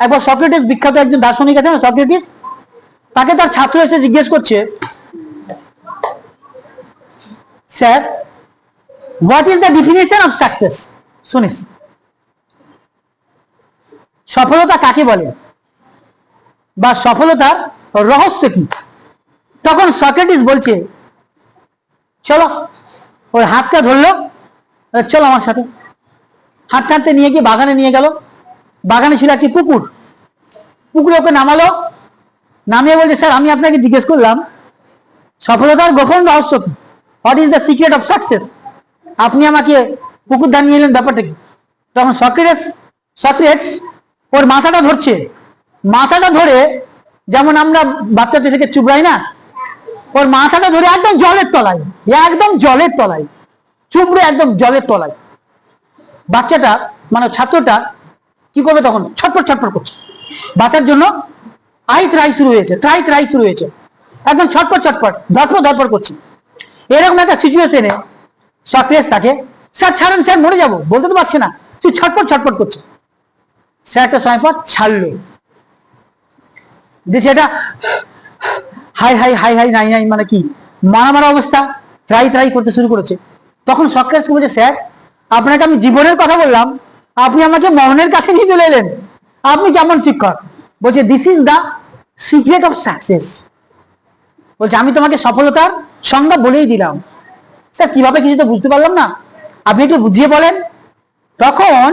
একবার সক্রেটিস, বিখ্যাত একজন দার্শনিক আছে না সক্রেটিস, তাকে তার ছাত্র এসে জিজ্ঞেস করছে, sir what is the definition of success? শুনিস, সফলতা কাকে বলে বা সফলতার রহস্য কি? তখন সক্রেটিস বলছে, চলো, ওর হাতটা ধরলো, চলো আমার সাথে। হাত টানতে নিয়ে গিয়ে বাগানে নিয়ে গেল। বাগানে ছিল একটি পুকুর, পুকুরে ওকে নামালো, নামিয়ে বলছে, স্যার আমি আপনাকে জিজ্ঞেস করলাম সফলতার গোপন রহস্য কি, what is the secret of success, আপনি আমাকে পুকুর ধান নিয়ে এলেন, ব্যাপারটা কি? তখন সক্রেটিস ওর মাথাটা ধরছে, মাথাটা ধরে যেমন আমরা বাচ্চাদের থেকে চুবড়াই না, ওর মাথাটা ধরে একদম জলের তলায়, একদম জলের তলায় চুবড়ে, একদম জলের তলায়। বাচ্চাটা মানে ছাত্রটা কি করবে তখন? ছটপট ছটপট করছে, বাঁচার জন্য ট্রাই শুরু হয়েছে, একদম ছটপট ছটপট ধরপড় ধরপড় করছে। এরকম একটা সিচুয়েশনে সক্রেটিস তাকে, স্যার ছাড়েন স্যার, মরে যাবো, বলতে তো পারছে না, তুই ছটপট ছটপট করছে। স্যার একটা সময় পর ছাড়লো, যে সেটা হাই হাই হাই হাই নাই নাই মানে কি মারা মারা অবস্থা, ট্রাই করতে শুরু করেছে। তখন সক্রেটিস বলছে, স্যার আপনাকে আমি জীবনের কথা বললাম, আপনি আমাকে মরণের কাছে নিয়ে চলে এলেন, আপনি কেমন শিক্ষক? বলছে, this is the secret of success. বলছে, আমি তোমাকে সফলতার সংজ্ঞা বলেই দিলাম। স্যার কিভাবে, কিছু তো বুঝতে পারলাম না, আপনি একটু বুঝিয়ে বলেন। তখন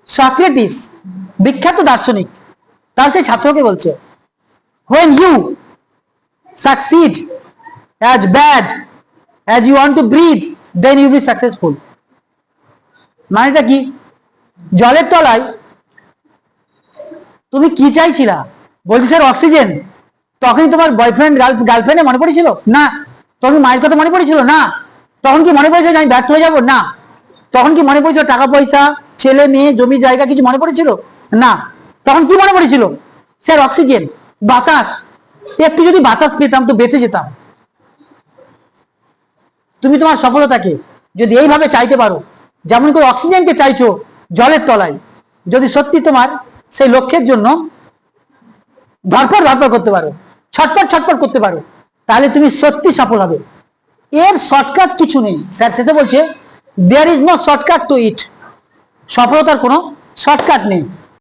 সক্রেটিস, বিখ্যাত দার্শনিক, তার সেই ছাত্রকে বলছে, when you succeed as bad as you want to breathe, then you will be successful. মানেটা কি? জলের তলায় তুমি কি চাইছিলা? বলছি, স্যার অক্সিজেন। তখনই তোমার বয়ফ্রেন্ড গার্লফ্রেন্ডে মনে পড়েছিল না? তখন মায়ের কথা মনে পড়েছিল না? তখন কি মনে পড়েছিল আমি ব্যর্থ হয়ে যাবো? না। তখন কি মনে পড়েছিল টাকা পয়সা, ছেলে মেয়ে, জমি জায়গা, কিছু মনে পড়েছিল না? তখন কি মনে পড়েছিল? স্যার অক্সিজেন, বাতাস, একটু যদি বাতাস পেতাম তো বেঁচে যেতাম। তুমি তোমার সফলতাকে যদি এইভাবে চাইতে পারো, যেমন করে অক্সিজেনকে চাইছো জলের তলায়, যদি সত্যি তোমার সেই লক্ষ্যের জন্য ধরপড় করতে পারো, ছটপট করতে পারো, তাহলে তুমি সত্যি সফল হবে। এর শর্টকাট কিছু নেই। স্যার শেষে বলছে, there is no shortcut to it, সফলতার কোনো শর্টকাট নেই।